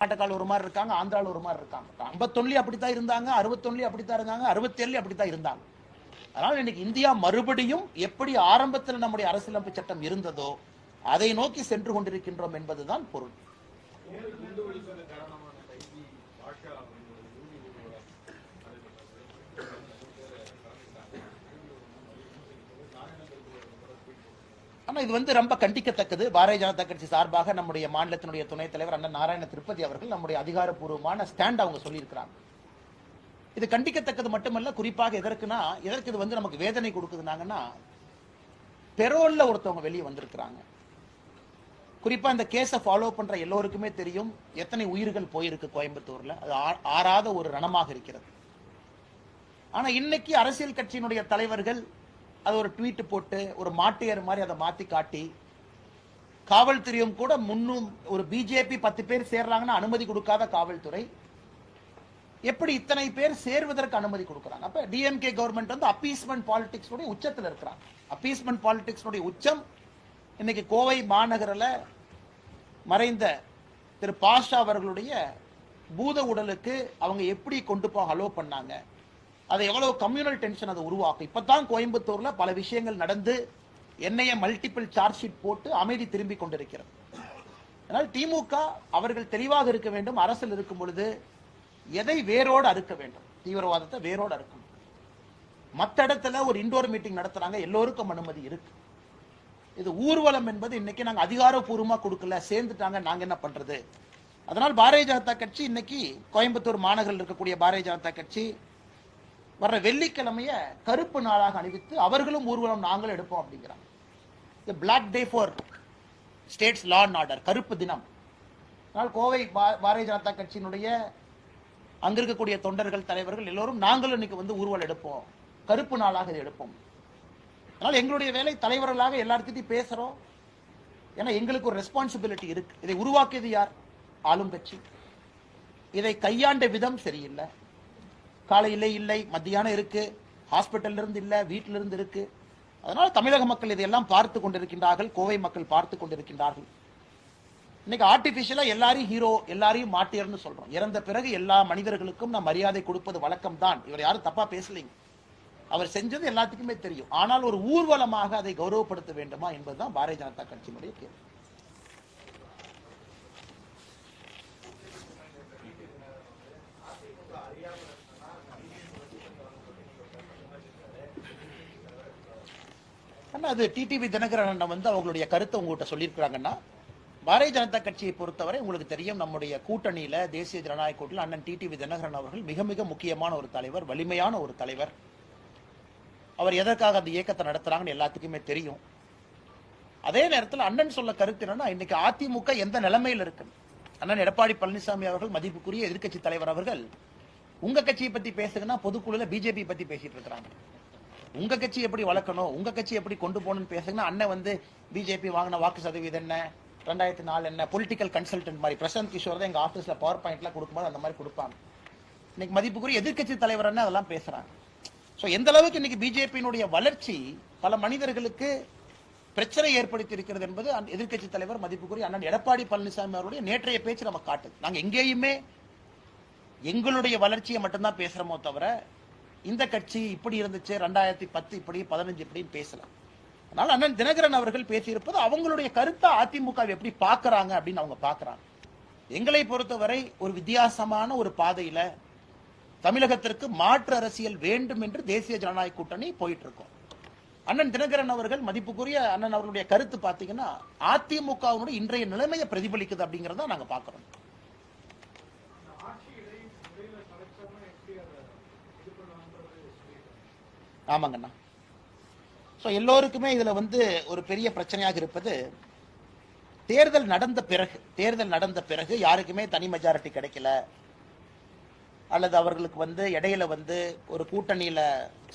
கர்நாடகாவில் ஒரு மாதிரி இருக்காங்க, ஆந்திராவில் ஒரு மாதிரி இருக்காங்க. 51 அப்படித்தான் இருந்தாங்க, 61 அப்படித்தான் இருந்தாங்க, 67 அப்படித்தான் இருந்தாங்க. அதனால இன்னைக்கு இந்தியா மறுபடியும் எப்படி ஆரம்பத்தில் நம்முடைய அரசியலமைப்பு சட்டம் இருந்ததோ அதை நோக்கி சென்று கொண்டிருக்கின்றோம் என்பதுதான் பொருள். ஆனா இது ரொம்ப கண்டிக்கத்தக்கது. பாரதிய ஜனதா கட்சி சார்பாக நம்முடைய மாநிலத்தினுடைய துணைத் தலைவர் அண்ணன் நாராயண திருப்பதி அவர்கள் நம்முடைய அதிகாரப்பூர்வமான ஸ்டாண்ட் அவங்க சொல்லியிருக்கிறாங்க. இது கண்டிக்கத்தக்கது மட்டுமல்ல, குறிப்பாக எதற்கு இது நமக்கு வேதனை கொடுக்குதுனாங்கன்னா, பெரோல்ல ஒருத்தவங்க வெளியே வந்திருக்கிறாங்க. குறிப்பா இந்த கேஸை ஃபாலோ பண்ற எல்லோருக்குமே தெரியும் எத்தனை உயிர்கள் போயிருக்கு கோயம்புத்தூர்ல. அது ஆறாத ஒரு ரணமாக இருக்கிறது. ஆனா இன்னைக்கு அரசியல் கட்சியினுடைய தலைவர்கள் அது ஒரு ட்வீட் போட்டு ஒரு மாட்டியர் மாதிரி அதை மாத்தி காட்டி, காவல்துறையும் கூட முன்னும் ஒரு பிஜேபி 10 பேர் சேர்றாங்கன்னா அனுமதி கொடுக்காத காவல்துறை எப்படி இத்தனை பேர் சேர்வதற்கு அனுமதி கொடுக்கிறாங்க? அப்ப டிஎம்கே கவர்மெண்ட் அப்பீஸ்மெண்ட் பாலிடிக்ஸ் உச்சத்தில் இருக்கிறாங்க. அப்பீஸ்மெண்ட் பாலிடிக்ஸ் உச்சம் இன்னைக்கு கோவை மாநகரில் மறைந்த திரு பாஷா அவர்களுடைய பூத உடலுக்கு அவங்க எப்படி கொண்டு போக அலோ பண்ணாங்க, அது எவ்வளவு கம்யூனல் டென்ஷன் அதை உருவாக்கும். இப்பதான் கோயம்புத்தூர்ல பல விஷயங்கள் நடந்து என்னைய மல்டிபிள் சார்ஜ் ஷீட் போட்டு அமைதி திரும்பி கொண்டிருக்கிறது. அதனால் திமுக அவர்கள் தெளிவாக இருக்க வேண்டும். அரசில் இருக்கும் பொழுது எதை வேரோடு அறுக்க வேண்டும், தீவிரவாதத்தை வேரோடு அறுக்கணும். மற்ற இடத்துல ஒரு இண்டோர் மீட்டிங் நடத்துறாங்க, எல்லோருக்கும் அனுமதி இருக்கு. இது ஊர்வலம் என்பது இன்னைக்கு நாங்க அதிகாரப்பூர்வமா கொடுக்கல, சேர்ந்துட்டாங்க, நாங்க என்ன பண்றது? அதனால் பாரதிய ஜனதா கட்சி இன்னைக்கு கோயம்புத்தூர் மாநகரில் இருக்கக்கூடிய பாரதிய ஜனதா கட்சி வர்ற வெள்ளிக்கிழமைய கருப்பு நாளாக அணிவித்து அவர்களும் ஊர்வலம் நாங்களும் எடுப்போம் அப்படிங்கிறாங்க. Black day for states law and order, கருப்பு தினம். அதனால் கோவை பாரதிய ஜனதா கட்சியினுடைய அங்க இருக்கக்கூடிய தொண்டர்கள் தலைவர்கள் எல்லோரும் நாங்களும் இன்னைக்கு ஊர்வலம் எடுப்போம், கருப்பு நாளாக இதை எடுப்போம். அதனால் எங்களுடைய வேலை தலைவர்களாக எல்லார்கிட்டையும் பேசுறோம். ஏன்னா எங்களுக்கு ஒரு ரெஸ்பான்சிபிலிட்டி இருக்கு. இதை உருவாக்கியது யார்? ஆளும் கட்சி. இதை கையாண்ட விதம் சரியில்லை. காலையிலே இல்லை, மத்தியானம் இருக்கு, ஹாஸ்பிட்டல் இருந்து இல்ல, வீட்டில இருந்து இருக்கு. அதனால தமிழக மக்கள் இதையெல்லாம் பார்த்து கொண்டிருக்கின்றார்கள், கோவை மக்கள் பார்த்து கொண்டிருக்கின்றார்கள். இன்னைக்கு ஆர்டிபிஷியலா எல்லாரையும் ஹீரோ, எல்லாரையும் மாட்டியர்னு சொல்றோம். இறந்த பிறகு எல்லா மனிதர்களுக்கும் நாம் மரியாதை கொடுப்பது வழக்கம் தான். இவர் யாரும் தப்பா பேசலைங்க, அவர் செஞ்சது எல்லாத்துக்குமே தெரியும். ஆனால் ஒரு ஊர்வலமாக அதை கௌரவப்படுத்த வேண்டுமா என்பதுதான் பாரதிய ஜனதா கட்சியினுடைய கேள்வி. அது டிடிவி தினகரன் அவங்களுடைய கருத்தை உங்ககிட்ட சொல்லியிருக்கிறாங்கன்னா, பாரதிய ஜனதா கட்சியை பொறுத்தவரை உங்களுக்கு தெரியும், நம்முடைய கூட்டணியில தேசிய ஜனநாயக கூட்டணியில் அண்ணன் டிடிவி தினகரன் அவர்கள் மிக மிக முக்கியமான ஒரு தலைவர், வலிமையான ஒரு தலைவர். அவர் எதற்காக அந்த இயக்கத்தை நடத்துறாங்கன்னு எல்லாத்துக்குமே தெரியும். அதே நேரத்தில் அண்ணன் சொல்ல கருத்து என்னன்னா, இன்னைக்கு அதிமுக எந்த நிலைமையில் இருக்கு. அண்ணன் எடப்பாடி பழனிசாமி அவர்கள், மதிப்புக்குரிய எதிர்கட்சி தலைவர் அவர்கள், உங்க கட்சியை பத்தி பேசுங்கன்னா பொதுக்குழுல பிஜேபி பத்தி பேசிட்டு இருக்கிறாங்க. உங்க கட்சி எப்படி வளர்க்கணும், உங்க கட்சி எப்படி கொண்டு போகணும்னு பேசுங்கன்னா அண்ணன் பிஜேபி வாங்கின வாக்கு சதவீதம் என்ன, 2004 என்ன, பொலிட்டிக்கல் கன்சல்டன்ட் மாதிரி பிரசாந்த் கிஷோர் தான் எங்க ஆபீஸ்ல பவர் பாயிண்ட்லாம் கொடுக்கும்போது அந்த மாதிரி கொடுப்பாங்க. இன்னைக்கு மதிப்புக்குரிய எதிர்கட்சி தலைவர் அதெல்லாம் பேசுறாங்க. எந்த அளவுக்கு இன்னைக்கு பிஜேபியினுடைய வளர்ச்சி பல மனிதர்களுக்கு பிரச்சனை ஏற்படுத்தி இருக்கிறது என்பது எதிர்கட்சி தலைவர் மதிப்புக்குரிய அண்ணன் எடப்பாடி பழனிசாமி அவருடைய நேற்றைய பேச்சு நம்ம காட்டுது. நாங்க எங்கேயுமே எங்களுடைய வளர்ச்சியை மட்டும்தான் பேசுறோமோ தவிர இந்த கட்சி இப்படி இருந்துச்சு, 2010 இப்படி, 15 இப்படி பேசலாம். அதனால அண்ணன் தினகரன் அவர்கள் பேசியிருப்பது அவங்களுடைய கருத்தை அதிமுக எப்படி பாக்குறாங்க அப்படின்னு அவங்க பாக்குறாங்க. எங்களை பொறுத்தவரை ஒரு வித்தியாசமான ஒரு பாதையில தமிழகத்திற்கு மாற்று அரசியல் வேண்டும் என்று தேசிய ஜனநாயக கூட்டணி போயிட்டு இருக்கோம். அண்ணன் தினகரன் அவர்கள், மதிப்புக்குரிய அண்ணன் அவர்களுடைய கருத்து பாத்தீங்கன்னா அதிமுகவினுடைய இன்றைய நிலைமையை பிரதிபலிக்குது அப்படிங்கறத நாங்க பாக்குறோம். ஆமாங்கண்ணா. எல்லோருக்குமே இதுல ஒரு பெரிய பிரச்சனையாக இருப்பது, தேர்தல் நடந்த பிறகு யாருக்குமே தனி மெஜாரிட்டி கிடைக்கல, அல்லது அவர்களுக்கு இடையில ஒரு கூட்டணியில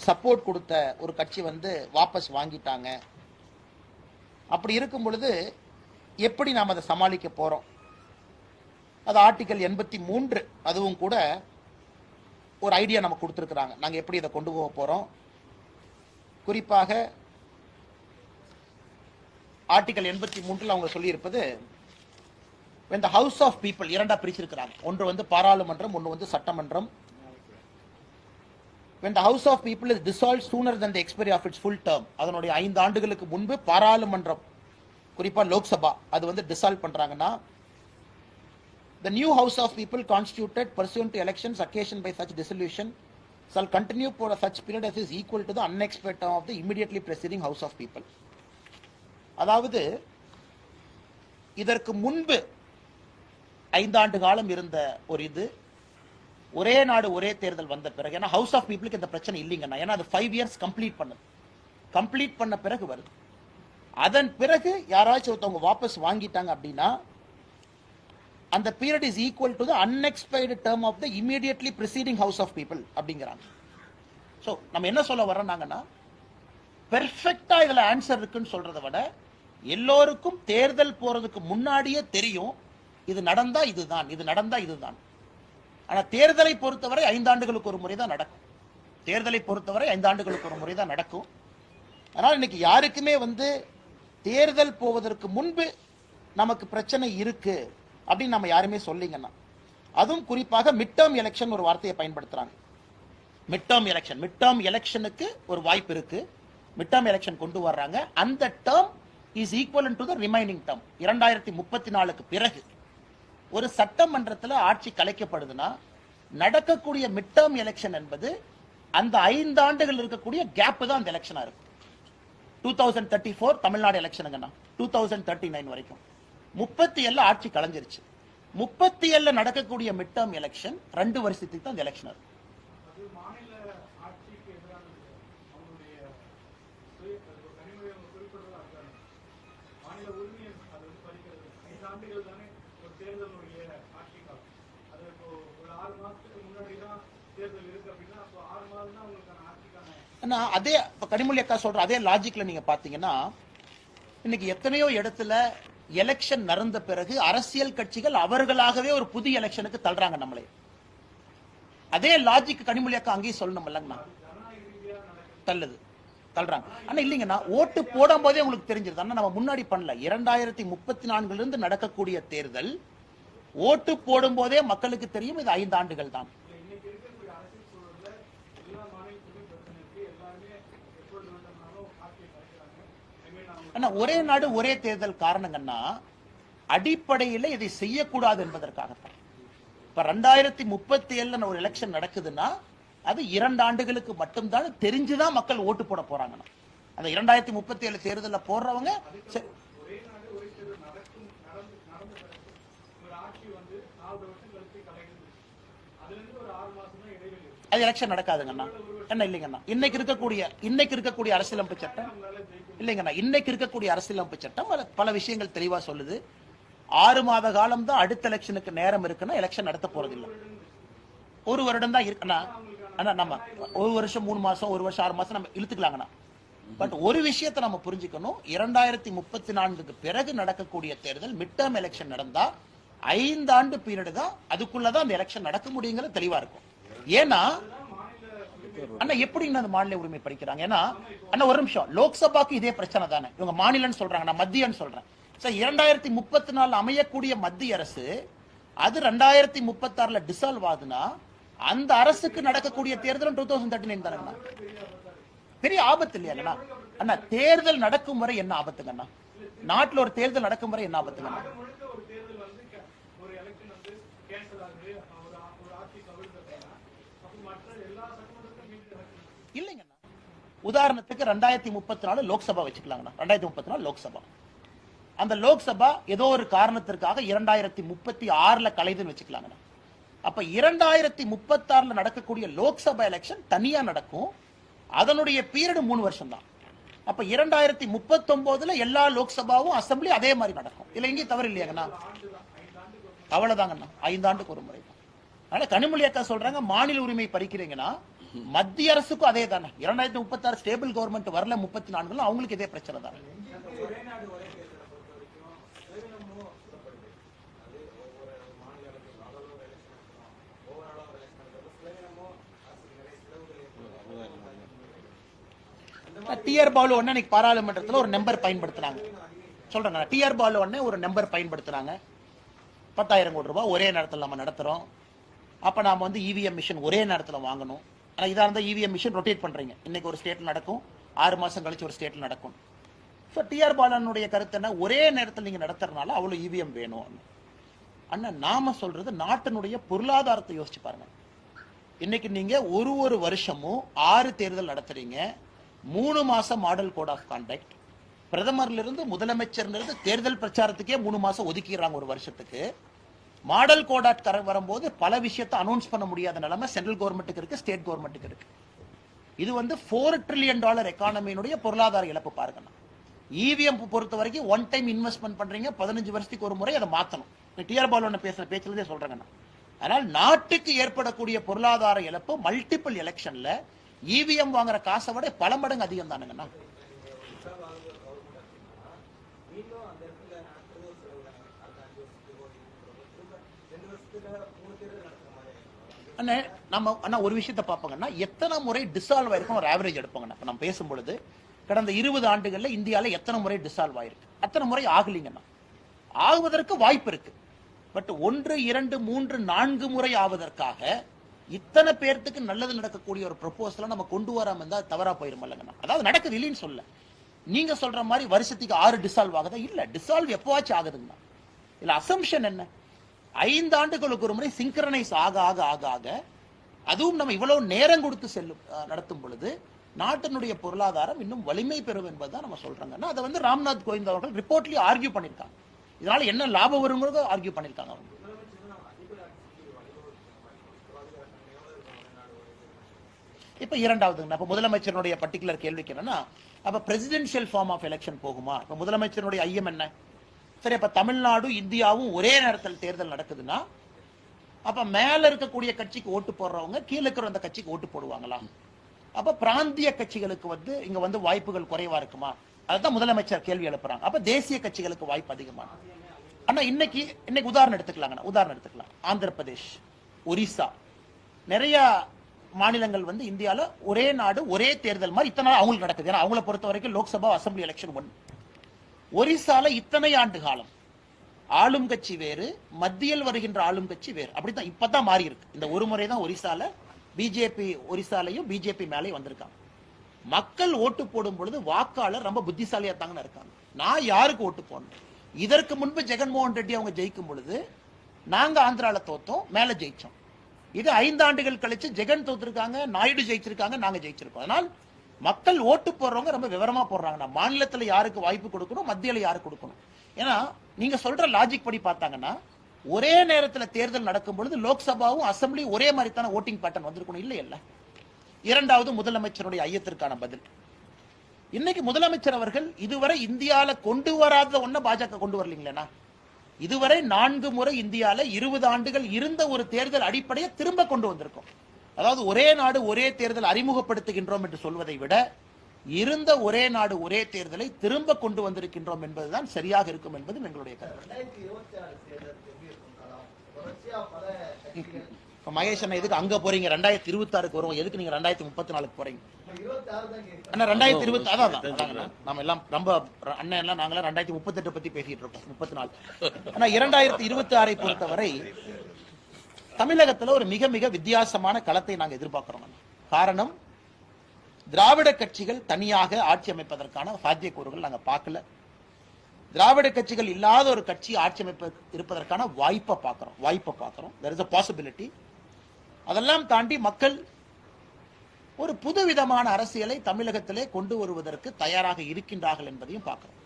சப்போர்ட் கொடுத்த ஒரு கட்சி வாபஸ் வாங்கிட்டாங்க. அப்படி இருக்கும் பொழுது எப்படி நாம் அதை சமாளிக்க போறோம்? அது ஆர்டிகல் 83 அதுவும் கூட ஒரு ஐடியா நமக்கு கொடுத்துருக்குறாங்க. நாங்கள் எப்படி இதை கொண்டு போக போறோம்? குறிப்பாக ஆர்டிகல் 83 அவங்க சொல்லியிருப்பது, when the house of people இரண்டா பிரிச்சிருக்காங்க. ஒன்று வந்து பாராளுமன்றம், ஒன்று வந்து சட்டமன்றம். when the house of people is dissolved sooner than the expiry of its full term, அதனுடைய 5 ஆண்டுகளுக்கு முன்பு பாராளுமன்றம் குறிப்பா லோக்சபா அது வந்து டிசால்வ் பண்றாங்கன்னா, the new house of people constituted pursuant to elections occasioned by such dissolution shall continue for such period as is equal to the unexpired term of the immediately preceding house of people. அதாவது இதற்கு முன்பு 5 ஆண்டு காலம் இருந்த ஒரு இது ஒரே நாடு ஒரே தேர்தல் வந்த பிறகு, ஏன்னா ஹவுஸ் ஆஃப் பீப்புளுக்கு இந்த பிரச்சனை இல்லைங்கண்ணா, ஏன்னா அது 5 இயர்ஸ் கம்ப்ளீட் பண்ண பிறகு வருது. அதன் பிறகு யாராச்சும் ஒருத்தவங்க வாபஸ் வாங்கிட்டாங்க அப்படின்னா அந்த period is equal to the unexpired term of the immediately preceding house of people அப்படிங்கிறாங்க. ஸோ நம்ம என்ன சொல்ல வரோம்னாங்கன்னா, பெர்ஃபெக்டா இதுல ஆன்சர் இருக்குன்னு சொல்றதை விட எல்லோருக்கும் தேர்தல் போறதுக்கு முன்னாடியே தெரியும் இது நடந்தா இதுதான், இது நடந்தா இதுதான். ஆனா தேர்தலை பொறுத்தவரை 5 ஆண்டுகளுக்கு ஒரு முறை தான் நடக்கும். தேர்தலை பொறுத்தவரை 5 ஆண்டுகளுக்கு ஒரு முறை தான் நடக்கும். அதனால இன்னைக்கு யாருக்குமே வந்து தேர்தல் போவதற்கு முன்பு நமக்கு பிரச்சனை இருக்கு அப்படின்னு நம்ம யாருமே சொல்லிங்கன்னா, அதுவும் குறிப்பாக மிட் டேர்ம் எலெக்ஷன் ஒரு வார்த்தையை பயன்படுத்துறாங்க. மிட் டேர்ம் எலெக்ஷனுக்கு ஒரு வாய்ப்பு இருக்கு. மிட் டேர்ம் எலெக்ஷன் கொண்டு வர்றாங்க. அந்த term is equivalent to the remaining term. 2034க்கு பிறகு ஒரு சட்டமன்றத்தில் ஆட்சி கலைக்கப்படுதுன்னா நடக்கக்கூடிய மிட் டேர்ம் எலெக்ஷன் என்பது அந்த 5 ஆண்டுகள் இருக்கக்கூடிய கேப் தான் அந்த எலெக்ஷனா இருக்கும். 2034 தமிழ்நாடு எலெக்ஷனுங்கண்ணா 2039 வரைக்கும் 37 ஆட்சி கலைஞ்சிருச்சு. 37 நடக்கக்கூடிய மிட் டேர்ம் எலெக்ஷன் 2 வருஷத்துக்கு தான் அந்த எலெக்ஷன் இருக்கும். அதே கனிமொழி அக்கா சொல்ற அதே லாஜிக்ல நீங்க பாத்தீங்கன்னா, இன்னைக்கு எத்தனையோ இடத்துல எலெக்ஷன் நடந்த பிறகு அரசியல் கட்சிகள் அவர்களாகவே ஒரு புதிய எலெக்ஷனுக்கு தள்ளுறாங்க நம்மளே. அதே லாஜிக் கனிமொழி அக்கா அங்கேயும் சொல்லணும் இல்லைங்கண்ணா, தள்ளுறாங்க. ஆனா இல்லைங்கண்ணா, ஓட்டு போடும் போதே உங்களுக்கு தெரிஞ்சிருது. ஆனா நம்ம முன்னாடி பண்ணல. 2034 இருந்து நடக்கக்கூடிய தேர்தல் ஓட்டு போடும் போதே மக்களுக்கு தெரியும் இது 5 ஆண்டுகள் தான். ஒரே நாடு ஒரே தேர்தல் காரணங்கன்னா அடிப்படையில் இதை செய்யக்கூடாது என்பதற்காகத்தான். இப்ப 2037 ஒரு எலெக்ஷன் நடக்குதுன்னா அது 2 ஆண்டுகளுக்கு மட்டும்தான் தெரிஞ்சுதான் மக்கள் ஓட்டு போட போறாங்க. அந்த 2037 தேர்தலில் போடுறவங்க அது எலெக்ஷன் நடக்காதுங்கண்ணா. என்ன இல்லைங்கண்ணா, இன்னைக்கு இருக்கக்கூடிய அரசியலமைப்பு சட்டம் இல்லைங்கண்ணா, இன்னைக்கு இருக்கக்கூடிய அரசியலமைப்பு சட்டம் பல விஷயங்கள் தெளிவா சொல்லுது. 6 மாத காலம் தான் அடுத்த எலெக்ஷனுக்கு நேரம் இருக்குன்னா எலெக்ஷன் நடத்த போறதில்லை. 1 வருடம் தான் இருக்குண்ணா. ஆனா நம்ம 1 வருஷம் 3 மாசம் 1 வருஷம் 6 மாசம் நம்ம இழுத்துக்கலாங்கண்ணா. பட் ஒரு விஷயத்தை நம்ம புரிஞ்சுக்கணும், 2034க்கு பிறகு நடக்கக்கூடிய தேர்தல் மிட் டேர்ம் எலெக்ஷன் நடந்தா 5 ஆண்டு பீரியட் தான், அதுக்குள்ளதான் அந்த எலெக்ஷன் நடக்க முடியுங்கிறது தெளிவா இருக்கும். ஏன்னா அண்ணா எப்படி மாநில உரிமை படிக்கிறாங்க? ஏன்னா அண்ணா ஒரு நிமிஷம், லோக்சபாக்கு இதே பிரச்சனை தானே. இவங்க மாநிலம்னு சொல்றாங்க, நான் மத்தியன்னு சொல்றேன். 2034 அமையக்கூடிய மத்திய அரசு அது 2036 டிசால்வ் ஆகுதுன்னா அந்த அரசுக்கு நடக்கக்கூடிய தேர்தல் 2039 தானே. பெரிய ஆபத்து இல்லையா அண்ணா? தேர்தல் நடக்கும் வரை என்ன ஆபத்துங்கண்ணா? நாட்டில் ஒரு தேர்தல் நடக்கும் வரை என்ன ஆபத்துங்கண்ணா? இல்லைங்கண்ணா, உதாரணத்துக்கு 2034 லோக்சபா வச்சுக்கலாங்கண்ணா. 2034 லோக்சபா, அந்த லோக்சபா ஏதோ ஒரு காரணத்திற்காக 2036 கலைதுன்னு வச்சுக்கலாங்கண்ணா. அப்ப 2036 நடக்கக்கூடிய லோக்சபா எலெக்ஷன் தனியா நடக்கும். அதனுடைய பீரியட் 3 வருஷம் தான். அப்ப 2039 எல்லா லோக்சபாவும் அசம்பிளி அதே மாதிரி நடக்கும். இல்ல எங்கேயும் தவறு இல்லையாங்கண்ணா? அவ்வளவுதாங்கண்ணா, 5 ஆண்டுக்கு ஒரு முறை தான். அதனால கனிமொழி அக்கா சொல்றாங்க மாநில உரிமை பறிக்கிறீங்கன்னா மத்திய அரசுக்கும் அதே தானே. 2036 ஸ்டேபிள் கவர்மெண்ட் வரல, 34 அவங்களுக்கு இதே பிரச்சனை தான். டிஆர் பாலு ஒன்னு பாராளுமன்றத்தில் ஒரு நம்பர் பயன்படுத்தினாங்க சொல்றாங்க. டிஆர் பாலு ஒன்னு ஒரு நம்பர் பயன்படுத்தினாங்க. 10,000 கோடி ரூபாய் ஒரே நேரத்தில் நம்ம நடத்துறோம். அப்ப நாம வந்து இவிஎம் மிஷின் ஒரே நேரத்தில் வாங்கணும். ஆனா இதா இருந்தா இவிஎம் மிஷின் ரொட்டேட் பண்றீங்க, இன்னைக்கு ஒரு ஸ்டேட்ல நடக்கும், 6 மாசம் கழிச்சு ஒரு ஸ்டேட்ல நடக்கும். ஸோ டிஆர் பாலனுடைய கருத்து என்ன, ஒரே நேரத்தில் நீங்க நடத்துறதுனால அவ்வளவு இவிஎம் வேணும். அண்ணா நாம சொல்றது நாட்டினுடைய பொருளாதாரத்தை யோசிச்சு பாருங்க. இன்னைக்கு நீங்க ஒரு வருஷமும் 6 தேர்தல் நடத்துறீங்க, 3 மாசம் மாடல் கோட் ஆஃப் கான்டக்ட், பிரதமர்ல இருந்து முதலமைச்சர்ல இருந்து தேர்தல் பிரச்சாரத்துக்கே 3 மாசம் ஒதுக்கிடுறாங்க ஒரு வருஷத்துக்கு. மாடல் கோட் ஆஃப் வரும்போது பல விஷயத்தை அனௌன்ஸ் பண்ண முடியாத நிலைமை சென்ட்ரல் கவர்மெண்ட்டுக்கு இருக்கு, ஸ்டேட் கவர்மெண்ட்டுக்கு இருக்கு. இது வந்து $4 trillion எக்கானமியினுடைய பொருளாதார இழப்பு பாருங்க. இவிஎம் பொறுத்த வரைக்கும் ஒன் டைம் இன்வெஸ்ட்மெண்ட் பண்றீங்க, 15 வருஷத்துக்கு ஒரு முறை அதை மாத்தணும். டிஆர் பாலு பேசுற பேச்சுலதே சொல்றேங்க. அதனால் நாட்டுக்கு ஏற்படக்கூடிய பொருளாதார இழப்பு மல்டிபிள் எலெக்ஷன்ல இவிஎம் வாங்குற காசை விட பல மடங்கு அதிகம் தானுங்கண்ணா. நம்ம ஒரு விஷயத்தை பார்ப்போங்கன்னா, எத்தனை முறை டிசால்வ் ஆயிருக்கும் ஒரு ஆவரேஜ் எடுப்போங்கண்ணா. நம்ம பேசும்பொழுது கடந்த 20 ஆண்டுகள்ல இந்தியால எத்தனை முறை டிசால்வ் ஆயிருக்கு, அத்தனை முறை ஆகலிங்கண்ணா. ஆகுவதற்கு வாய்ப்பு இருக்கு. பட் 1, 2, 3, 4 முறை ஆவதற்காக இத்தனை பேர்த்துக்கு நல்லது நடக்கக்கூடிய ஒரு ப்ரொபோசலை நம்ம கொண்டு வராம இருந்தா தவறா போயிருமல்லங்கண்ணா. அதாவது நடக்குது இல்லைன்னு சொல்ல, நீங்க சொல்ற மாதிரி வருஷத்துக்கு 6 டிசால்வ் ஆகுதா? இல்ல, டிசால்வ் எப்பவாச்சும் ஆகுதுங்கண்ணா. இல்ல அசம்ஷன் என்ன, 5 ஆண்டுகளுக்கு ஒரு முறை சிங்க்ரனைஸ் ஆக ஆக ஆக ஆக, அதுவும் நம்ம இவ்வளவு நேரம் கொடுத்து நடத்தும் பொழுது நாட்டினுடைய பொருளாதாரம் இன்னும் வலிமை பெறும் என்பதுதான் நம்ம சொல்றாங்க. அதை வந்து ராம்நாத் கோவிந்த் அவர்கள் ரிப்போர்ட்லயே ஆர்கியூ பண்ணிருக்காங்க. இதனால என்ன லாபம் வருங்கிறத ஆர்கியூ பண்ணிருக்காங்க அவங்க. இப்ப இரண்டாவதுங்க, இப்ப முதலமைச்சருடைய பர்டிகுலர் கேள்விக்கு என்னன்னா, அப்ப பிரசிடென்ஷியல் ஃபார்ம் ஆஃப் எலெக்ஷன் போகுமா? இப்ப முதலமைச்சருடைய ஐயம் என்ன, சரி அப்ப தமிழ்நாடு இந்தியாவும் ஒரே நேரத்தில் தேர்தல் நடக்குதுன்னா அப்ப மேல இருக்கக்கூடிய கட்சிக்கு ஓட்டு போடுறவங்க கீழே இருக்கிற அந்த கட்சிக்கு ஓட்டு போடுவாங்களா? அப்ப பிராந்திய கட்சிகளுக்கு வந்து இங்க வந்து வாய்ப்புகள் குறைவா இருக்குமா? அதுதான் முதலமைச்சர் கேள்வி எழுப்புறாங்க. அப்ப தேசிய கட்சிகளுக்கு வாய்ப்பு அதிகமா? ஆனா இன்னைக்கு உதாரணம் எடுத்துக்கலாம். ஆந்திர பிரதேஷ், ஒரிசா, நிறைய மாநிலங்கள் வந்து இந்தியால ஒரே நாடு ஒரே தேர்தல் மாதிரி இத்தனை நாள் அவங்களுக்கு நடக்குது. ஏன்னா அவங்கள பொறுத்த வரைக்கும் லோக்சபா அசம்பிளி எலெக்ஷன் ஒன்று. ஒரிசால இத்தனை ஆண்டு காலம் ஆளும் கட்சி வேறு, மத்தியில் வருகின்ற ஆளும் கட்சி வேறு. அப்படித்தான் இப்பதான் மாறி இருக்கு. இந்த ஒரு முறை தான் ஒரிசால பிஜேபி, ஒரிசாலையும் பிஜேபி மேலேயும் வந்திருக்காங்க. மக்கள் ஓட்டு போடும் பொழுது வாக்காளர் ரொம்ப புத்திசாலியா தாங்கன்னு இருக்காங்க. நான் யாருக்கு ஓட்டு போடணும்? இதற்கு முன்பு ஜெகன்மோகன் ரெட்டி அவங்க ஜெயிக்கும் பொழுது நாங்க ஆந்திரால தோத்தோம், மேல ஜெயிச்சோம். இது 5 ஆண்டுகள் கழிச்சு ஜெகன் தோத்திருக்காங்க, நாயுடு ஜெயிச்சிருக்காங்க, நாங்க ஜெயிச்சிருக்கோம். அதனால் மக்கள் ஓட்டு போடுறவங்க ரொம்ப விவரமா போடுறாங்க. மாநிலத்தில் யாருக்கு வாய்ப்பு கொடுக்கணும், மத்தியில யாருக்கு கொடுக்கணும். ஏன்னா நீங்க சொல்ற லாஜிக் படி பார்த்தாங்கன்னா ஒரே நேரத்தில் தேர்தல் நடக்கும் பொழுது லோக்சபாவும் அசம்பிளி ஒரே மாதிரி தானே ஓட்டிங் பேட்டர்ன் வந்திருக்கணும், இல்லை இல்ல? இரண்டாவது முதலமைச்சருடைய ஐயத்திற்கான பதில். இன்னைக்கு முதலமைச்சர் அவர்கள் இதுவரை இந்தியால கொண்டு வராத ஒன்ன பாஜக கொண்டு வரலீங்களா? இதுவரை 4 முறை இந்தியால 20 ஆண்டுகள் இருந்த ஒரு தேர்தல் அடிப்படையை திரும்ப கொண்டு வந்திருக்கோம். அதாவது ஒரே நாடு ஒரே தேர்தல் அறிமுகப்படுத்துகின்றோம் என்று சொல்வதை விட இருந்த ஒரே நாடு ஒரே தேர்தலை திரும்ப கொண்டு வந்திருக்கின்றோம் என்பதுதான் சரியாக இருக்கும் என்பது எங்களுடைய கருத்து. மகேஷ் அண்ணா எதுக்கு அங்க போறீங்க? 2026க்கு வரும், எதுக்கு நீங்க 2034க்கு போறீங்க? அண்ணா 2020 அதான் நம்ம எல்லாம் ரொம்ப அண்ணன் எல்லாம் நாங்களாம் 2038 பத்தி பேசிட்டு இருக்கோம், 34. ஆனா 2026 பொறுத்தவரை தமிழகத்துல ஒரு மிக மிக வித்தியாசமான களத்தை நாங்க எதிர்பார்க்கிறோம். காரணம், திராவிட கட்சிகள் தனியாக ஆட்சி அமைப்பதற்கான சாத்தியக்கூறுகள் நாங்க பார்க்கல. திராவிட கட்சிகள் இல்லாத ஒரு கட்சி ஆட்சி அமைப்பு இருப்பதற்கான வாய்ப்பை பார்க்கிறோம். there is a possibility. அதெல்லாம் தாண்டி மக்கள் ஒரு புது விதமான அரசியலை தமிழகத்திலே கொண்டு வருவதற்கு தயாராக இருக்கின்றார்கள் என்பதையும் பார்க்கிறோம்.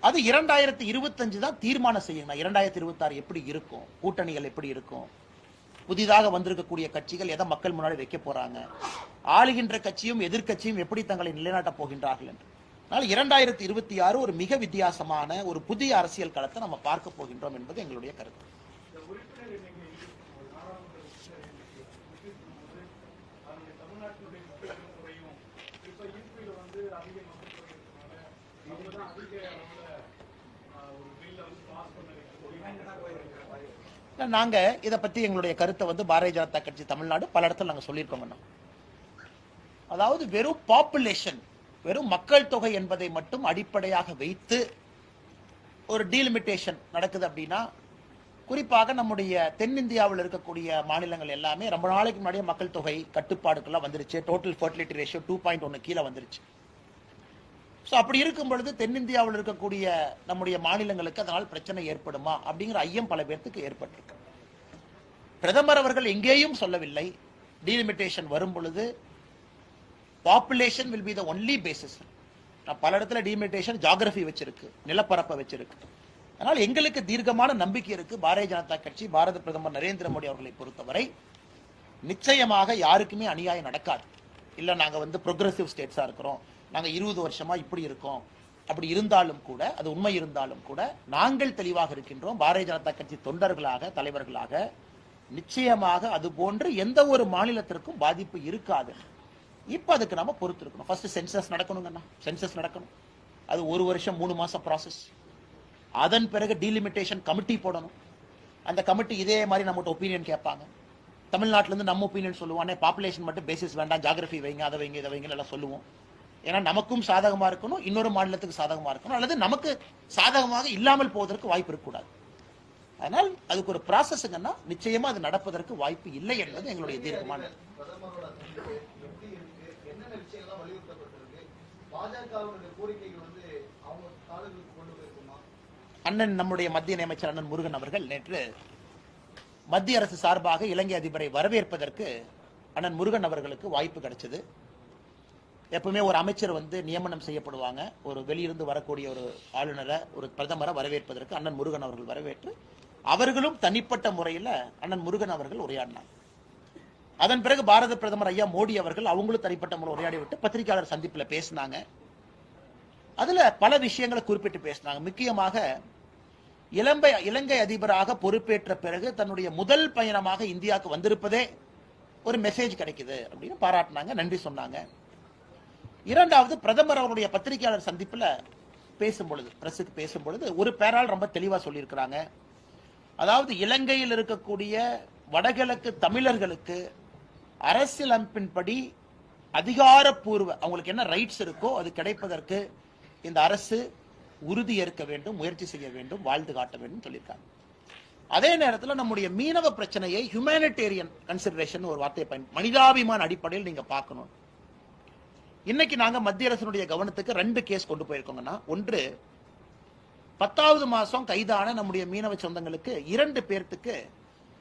அது 2025 தான் தீர்மானம் செய்யணும். 2026 எப்படி இருக்கும், கூட்டணிகள் எப்படி இருக்கும், புதிதாக வந்திருக்கக்கூடிய கட்சிகள் எதை மக்கள் முன்னாடி வைக்க போறாங்க, ஆளுகின்ற கட்சியும் எதிர்கட்சியும் எப்படி தங்களை நிலைநாட்டப் போகின்றார்கள் என்று. 2026 ஒரு மிக வித்தியாசமான ஒரு புதிய அரசியல் களத்தை நம்ம பார்க்க போகின்றோம் என்பது எங்களுடைய கருத்து. நாங்க இத பத்தி எங்களுடைய கருத்தை வந்து பாரதிய ஜனதா கட்சி தமிழ்நாடு பல இடத்துல நாங்க சொல்லியிருக்கோம். அதாவது வெறும் பாப்புலேஷன், வெறும் மக்கள் தொகை என்பதை மட்டும் அடிப்படையாக வைத்து ஒரு டீலிமிட்டேஷன் நடக்குது அப்படின்னா குறிப்பாக நம்முடைய தென்னிந்தியாவில் இருக்கக்கூடிய மாநிலங்கள் எல்லாமே ரொம்ப நாளைக்கு முன்னாடியே மக்கள் தொகை கட்டுப்பாடுக்கெல்லாம் வந்துருச்சு. டோட்டல் ஃபர்டிலிட்டி ரேஷியோ 2.1 கீழே வந்துருச்சு. ஸோ அப்படி இருக்கும் பொழுது தென்னிந்தியாவில் இருக்கக்கூடிய நம்முடைய மாநிலங்களுக்கு அதனால் பிரச்சனை ஏற்படுமா அப்படிங்கிற ஐயம் பல பேர்த்துக்கு ஏற்பட்டிருக்கு. பிரதமர் அவர்கள் எங்கேயும் சொல்லவில்லை டீலிமிட்டேஷன் வரும் பொழுது population will be the only basis. பல இடத்துல டீலிமிட்டேஷன் ஜியோகிராஃபி வச்சிருக்கு, நிலப்பரப்பை வச்சிருக்கு. அதனால் எங்களுக்கு தீர்க்கமான நம்பிக்கை இருக்கு. பாரதிய ஜனதா கட்சி, பாரத பிரதமர் நரேந்திர மோடி அவர்களை பொறுத்தவரை நிச்சயமாக யாருக்குமே அநியாயம் நடக்காது. இல்ல நாங்க வந்து ப்ரோக்ரசிவ் ஸ்டேட்ஸா இருக்கிறோம், நாங்க 20 வருஷமா இப்படி இருக்கோம், அப்படி இருந்தாலும் கூட, அது உண்மை இருந்தாலும் கூட நாங்கள் தெளிவாக இருக்கின்றோம். பாரதிய ஜனதா கட்சி தொண்டர்களாக, தலைவர்களாக நிச்சயமாக அது போன்று எந்த ஒரு மாநிலத்திற்கும் பாதிப்பு இருக்காது. இப்ப அதுக்கு நாம பொறுத்து இருக்கணும். ஃபர்ஸ்ட் சென்சஸ் நடக்கணுங்கண்ணா, சென்சஸ் நடக்கணும். அது 1 வருஷம் 3 மாசம் ப்ராசஸ். அதன் பிறகு டீலிமிட்டேஷன் கமிட்டி போடணும். அந்த கமிட்டி இதே மாதிரி நம்மகிட்ட ஒப்பீனியன் கேட்பாங்க. தமிழ்நாட்டில இருந்து நம்ம ஒப்பீனியன் சொல்லுவானே, பாப்புலேஷன் மட்டும் பேசிஸ் வேண்டாம், ஜியோகிராஃபி வைங்க, அதை வைங்க, இதை வைங்க எல்லாம் சொல்லுவோம். ஏன்னா நமக்கும் சாதகமா இருக்கணும், இன்னொரு மாநிலத்துக்கு சாதகமா இருக்கணும், அல்லது நமக்கு சாதகமாக இல்லாமல் போவதற்கு வாய்ப்பு இருக்கக்கூடாது. அதனால் அதுக்கு ஒரு ப்ராசஸ்ங்கன்னா நிச்சயமா அது நடப்பதற்கு வாய்ப்பு இல்லை என்பது எங்களுடைய தீர்க்கமான. அண்ணன் நம்முடைய மத்திய அமைச்சர் அண்ணன் முருகன் அவர்கள் நேற்று மத்திய அரசு சார்பாக இலங்கை அதிபரை வரவேற்பதற்கு அண்ணன் முருகன் அவர்களுக்கு வாய்ப்பு கிடைச்சது. எப்பவுமே ஒரு அமைச்சர் வந்து நியமனம் செய்யப்படுவாங்க, ஒரு வெளியிருந்து வரக்கூடிய ஒரு ஆளுநரை, ஒரு பிரதமரை வரவேற்பதற்கு அண்ணன் முருகன் அவர்கள் வரவேற்று அவர்களும் தனிப்பட்ட முறையில் அண்ணன் முருகன் அவர்கள் உரையாடினார். அதன் பிறகு பாரத பிரதமர் ஐயா மோடி அவர்கள் அவங்களும் தனிப்பட்ட முறை உரையாடி விட்டு பத்திரிகையாளர் சந்திப்பில் பேசினாங்க. அதுல பல விஷயங்களை குறிப்பிட்டு பேசினாங்க. முக்கியமாக இலங்கை அதிபராக பொறுப்பேற்ற பிறகு தன்னுடைய முதல் பயணமாக இந்தியாவுக்கு வந்திருப்பதே ஒரு மெசேஜ் கிடைக்குது அப்படின்னு பாராட்டினாங்க, நன்றி சொன்னாங்க. இரண்டாவது, பிரதமர் அவருடைய பத்திரிகையாளர் சந்திப்புல பேசும்பொழுது, பிரஸுக்கு பேசும்பொழுது ஒரு பேரால் ரொம்ப தெளிவா சொல்லியிருக்கிறாங்க. அதாவது இலங்கையில் இருக்கக்கூடிய வடகிழக்கு தமிழர்களுக்கு அரசியலமைப்பின்படி அதிகாரப்பூர்வ அவங்களுக்கு என்ன ரைட்ஸ் இருக்கோ அது கிடைப்பதற்கு இந்த அரசு உறுதி ஏற்க வேண்டும், முயற்சி செய்ய வேண்டும், வாழ்ந்து காட்ட வேண்டும் சொல்லியிருக்காங்க. அதே நேரத்தில் நம்முடைய மீனவ பிரச்சனையை ஹியூமனிடேரியன் கன்சிடரேஷன் ஒரு வார்த்தையை மனிதாபிமான அடிப்படையில் நீங்க பார்க்கணும். இன்னைக்கு நாங்க மத்திய அரசினுடைய கவனத்துக்கு 2 கேஸ் கொண்டு போயிருக்கோங்கன்னா, ஒன்று 10வது மாசம் கைதான நம்முடைய மீனவ சொந்தங்களுக்கு 2 பேர்த்துக்கு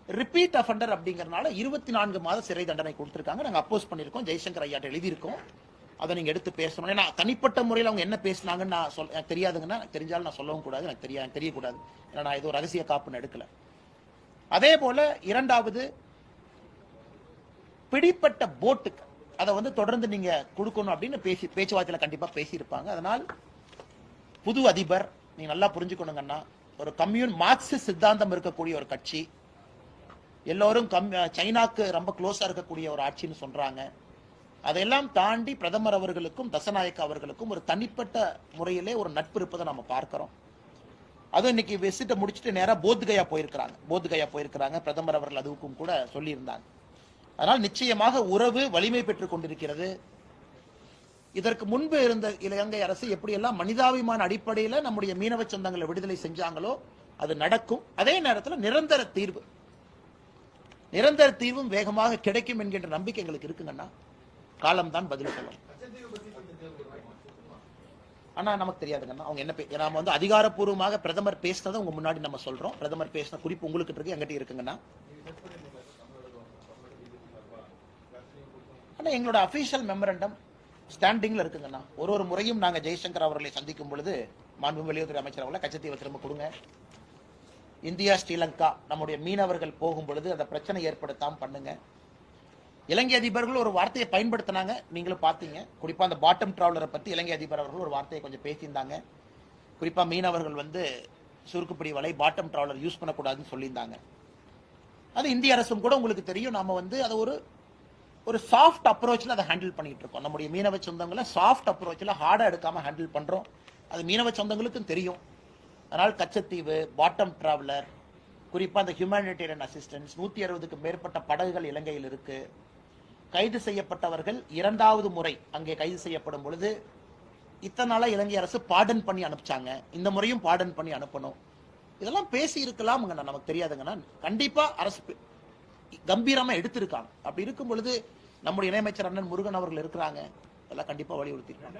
ரிப்பீட் அஃபண்டர் அப்படிங்கறதுனால 24 மாத சிறை தண்டனை கொடுத்திருக்காங்க. நாங்க அப்போஸ் பண்ணிருக்கோம், ஜெய்சங்கர் ஐயாட்ட எழுதியிருக்கோம். அதை நீங்க எடுத்து பேசணும். ஏன்னா தனிப்பட்ட முறையில் அவங்க என்ன பேசினாங்கன்னு நான் எனக்கு தெரியாதுங்கன்னா, எனக்கு தெரிஞ்சாலும் நான் சொல்லவும் கூடாது, எனக்கு தெரியக்கூடாது. ஏன்னா நான் ஏதோ ரகசிய காப்புன்னு எடுக்கல. அதே போல இரண்டாவது, பிடிப்பட்ட போட்டுக்கு அதை வந்து தொடர்ந்து நீங்க கொடுக்கணும் அப்படின்னு பேச்சுவார்த்தையில கண்டிப்பா பேசியிருப்பாங்க. அதனால் புது அதிபர் நீங்க நல்லா புரிஞ்சுக்கணுங்கன்னா, ஒரு மார்க்சிஸ்ட் சித்தாந்தம் இருக்கக்கூடிய ஒரு கட்சி, எல்லோரும் சைனாக்கு ரொம்ப க்ளோஸா இருக்கக்கூடிய ஒரு ஆட்சின்னு சொல்றாங்க. அதையெல்லாம் தாண்டி பிரதமர் அவர்களுக்கும் தசநாயக்க அவர்களுக்கும் ஒரு தனிப்பட்ட முறையிலே ஒரு நட்பு இருப்பதை நம்ம பார்க்கிறோம். அதுவும் இன்னைக்கு விசிட்ட முடிச்சுட்டு நேராக போத்கயா போயிருக்கிறாங்க. பிரதமர் அவர்கள் அதுக்கும் கூட சொல்லியிருந்தாங்க. அதனால் நிச்சயமாக உறவு வலிமை பெற்றுக் கொண்டிருக்கிறது. இதற்கு முன்பு இருந்த இலங்கை அரசு எப்படியெல்லாம் மனிதாபிமான அடிப்படையில் நம்முடைய மீனவ சொந்தங்களை விடுதலை செஞ்சாங்களோ அது நடக்கும். அதே நேரத்தில் நிரந்தர தீர்வும் வேகமாக கிடைக்கும் என்கின்ற நம்பிக்கை எங்களுக்கு இருக்குங்கன்னா, காலம்தான் பதில் சொல்லும். ஆனா நமக்கு தெரியாதுங்கன்னா அவங்க என்ன நாம வந்து அதிகாரப்பூர்வமாக பிரதமர் பேசினதை உங்க முன்னாடி நம்ம சொல்றோம். பிரதமர் பேசின குறிப்பு உங்களுக்கு இருக்கு, எங்கிட்ட இருக்குங்கன்னா. ஆனா எங்களோட அபிஷியல் மெமரண்டம் ஸ்டாண்டிங்ல இருக்குங்கண்ணா. ஒரு முறையும் நாங்க ஜெய்சங்கர் அவர்களை சந்திக்கும் பொழுது மாண்பு வெளியுறவுத்துறை அமைச்சர் அவர்களை கச்சத்தீவை திரும்ப கொடுங்க, இந்தியா ஸ்ரீலங்கா நம்முடைய மீனவர்கள் போகும் பொழுது அந்த பிரச்சனை ஏற்படுத்தாம பண்ணுங்க. இலங்கை அதிபர்கள் ஒரு வார்த்தையை பயன்படுத்தினாங்க, நீங்களும் பார்த்தீங்க. குறிப்பா அந்த பாட்டம் டிராவலரை பத்தி இலங்கை அதிபர் அவர்கள் ஒரு வார்த்தையை கொஞ்சம் பேசியிருந்தாங்க. குறிப்பா மீனவர்கள் வந்து சுருக்குப்பிடி வலை பாட்டம் டிராவலர் யூஸ் பண்ணக்கூடாதுன்னு சொல்லியிருந்தாங்க. அது இந்திய அரசும் கூட உங்களுக்கு தெரியும். நாம வந்து அதை ஒரு சாஃப்ட் அப்ரோச்ல அதை ஹேண்டில் பண்ணிட்டு இருக்கோம். நம்முடைய மீனவ சொந்தங்களை சாஃப்ட் அப்ரோச்ல ஹார்டா எடுக்காம ஹேண்டில் பண்றோம். அது மீனவ சொந்தங்களுக்கும் தெரியும். அதனால் கச்சத்தீவு, பாட்டம் டிராவலர், குறிப்பா அந்த ஹியூமனிடேரியன் அசிஸ்டன்ஸ், 160க்கும் மேற்பட்ட படகுகள் இலங்கையில் இருக்கு. கைது செய்யப்பட்டவர்கள் 2வது முறை அங்கே கைது செய்யப்படும் பொழுது இத்தனை நாளா இலங்கை அரசு பாடன் பண்ணி அனுப்பிச்சாங்க. இந்த முறையும் பாடன் பண்ணி அனுப்பணும். இதெல்லாம் பேசி இருக்கலாம்ங்கண்ணா, நமக்கு தெரியாதுங்கண்ணா. கண்டிப்பா அரசு கம்பீரமா எடுத்திருக்காங்க. அப்படி இருக்கும் பொழுது நம்முடைய இணையமைச்சர் அண்ணன் முருகன் அவர்கள் இருக்கிறாங்க, அதெல்லாம் கண்டிப்பா வலியுறுத்திருக்காங்க.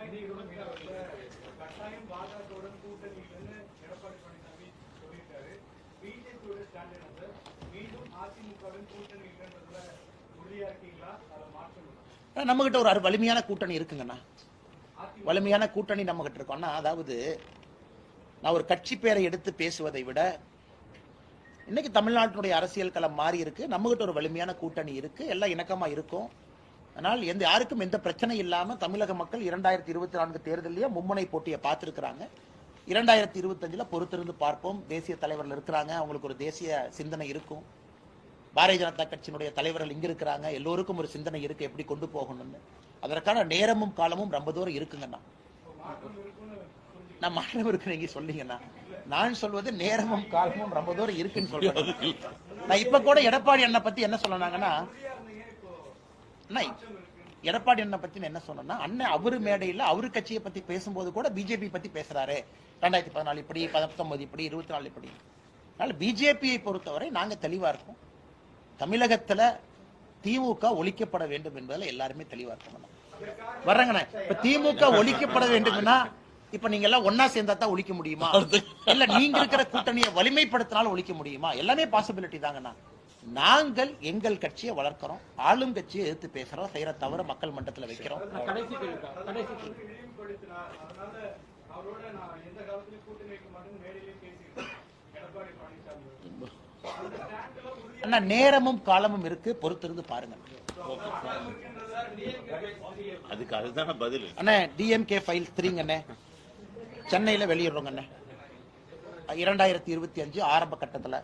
நம்ம கிட்ட ஒரு வலிமையான கூட்டணி இருக்குங்கண்ணா, வலிமையான கூட்டணி நம்ம கிட்ட இருக்கோம்னா, அதாவது நான் ஒரு கட்சி பேரை எடுத்து பேசுவதை விட இன்னைக்கு தமிழ்நாட்டினுடைய அரசியல் களம் மாறி இருக்கு, நம்ம கிட்ட ஒரு வலிமையான கூட்டணி இருக்கு, எல்லாம் இணக்கமா இருக்கும். ஆனால் யாருக்கும் எந்த பிரச்சனை இல்லாம தமிழக மக்கள் 2024 தேர்தலையே மும்முனை போட்டியை பார்த்திருக்கிறாங்க. 2025 பொறுத்திருந்து பார்ப்போம். தேசிய தலைவர்கள் இருக்கிறாங்க, அவங்களுக்கு ஒரு தேசிய சிந்தனை இருக்கும். பாரதிய ஜனதா கட்சியினுடைய தலைவர்கள் இங்க இருக்கிறாங்க, எல்லோருக்கும் ஒரு சிந்தனை இருக்கு எப்படி கொண்டு போகணும்னு. அதற்கான நேரமும் காலமும் ரொம்ப தூரம் இருக்குங்கண்ணா. நான் மாற்றம் இருக்கு நீங்க சொல்லிங்கண்ணா, நான் சொல்வது நேரமும் காலமும் ரொம்ப தூரம் இருக்குன்னு சொல்றேன். நான் இப்ப கூட எடப்பாடி அண்ணா பத்தி என்ன சொன்னாங்கன்னா, எடப்பாடி அண்ணா பத்தி என்ன சொன்னா, அண்ணன் அவரு மேடையில் அவரு கட்சியை பத்தி பேசும்போது கூட பிஜேபி பத்தி பேசுறாரு, 2014 இப்படி, 19 இப்படி, 24 இப்படி. அதனால பிஜேபியை பொறுத்தவரை நாங்க தெளிவா இருக்கோம். தமிழகத்துல திமுக ஒழிக்கப்பட வேண்டும் என்பதில் எல்லாருமே தெளிவா இருக்கணும். வர்றங்கண்ணா, இப்ப திமுக ஒழிக்கப்பட வேண்டும்னா இப்ப நீங்க எல்லாம் ஒன்னா சேர்ந்தா தான் ஒழிக்க முடியுமா, இல்ல நீங்க இருக்கிற கூட்டணியை வலிமைப்படுத்தினாலும் ஒழிக்க முடியுமா? எல்லாமே பாசிபிலிட்டி தாங்கண்ணா. நாங்கள் எங்கள் கட்சியை வளர்க்கிறோம், ஆளும் கட்சியை எதிர்த்து பேசுறோம், செய்யற தவிர மக்கள் மன்றத்தில் வைக்கிறோம். நேரமும் காலமும் இருக்கு, பொறுத்திருந்து பாருங்க. அதுதான் பதில். அண்ணே டிஎம்கே ஃபைல் 3 அண்ணே சென்னையில வெளியிடுறோங்க அண்ணே 2025 ஆரம்ப கட்டத்துல.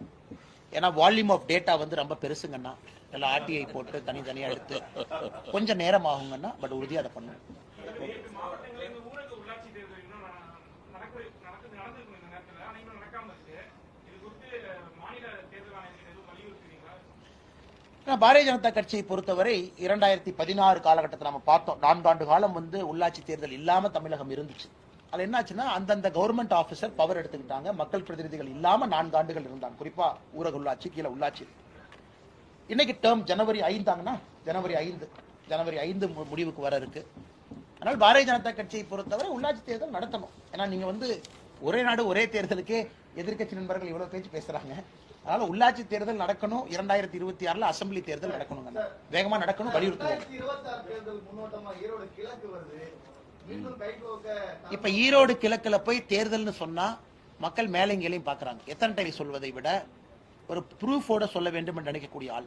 ஏன்னா வால்யூம் ஆஃப் டேட்டா ரொம்ப பெருசுங்கண்ணா, எல்லாம் ஆர்டிஐ போட்டு தனித்தனியா எடுத்து கொஞ்சம் நேரம் ஆகுங்கண்ணா, பட் உறுதியா அதை பண்ணும். பாரதிய ஜனதா கட்சியை பொறுத்தவரை 2016 காலகட்டத்தில் நம்ம பார்த்தோம், 4 ஆண்டு காலம் உள்ளாட்சி தேர்தல் இல்லாம தமிழகம் இருந்துச்சு. அது என்னாச்சுன்னா, அந்தந்த கவர்மெண்ட் ஆபீசர் பவர் எடுத்துக்கிட்டாங்க, மக்கள் பிரதிநிதிகள் இல்லாம 4 ஆண்டுகள் இருந்தாங்க, குறிப்பா ஊரக உள்ளாட்சி, கீழே உள்ளாட்சி. இன்னைக்கு டேர்ம் ஜனவரி 5 ஜனவரி 5 முடிவுக்கு வர இருக்கு. அதனால பாரதிய ஜனதா கட்சியை பொறுத்தவரை உள்ளாட்சி தேர்தல் நடத்தணும். ஏன்னா நீங்க ஒரே நாடு ஒரே தேர்தலுக்கு எதிர்கட்சி நண்பர்கள் இவ்வளவு பேச்சு பேசுறாங்க. அதனால உள்ளாட்சி தேர்தல் நடக்கணும், 2026 அசம்பிளி தேர்தல் நடக்கணும், வேகமா நடக்கணும், வலியுறுத்துவோம். இப்ப ஈரோடு கிழக்குல போய் தேர்தல்னு சொன்னா மக்கள் மேலைங்களையும் பாக்குறாங்க. எத்தனை டைம் சொல்வதை விட ஒரு ப்ரூஃபோட சொல்ல வேண்டும் என்று நினைக்கக்கூடிய ஆள்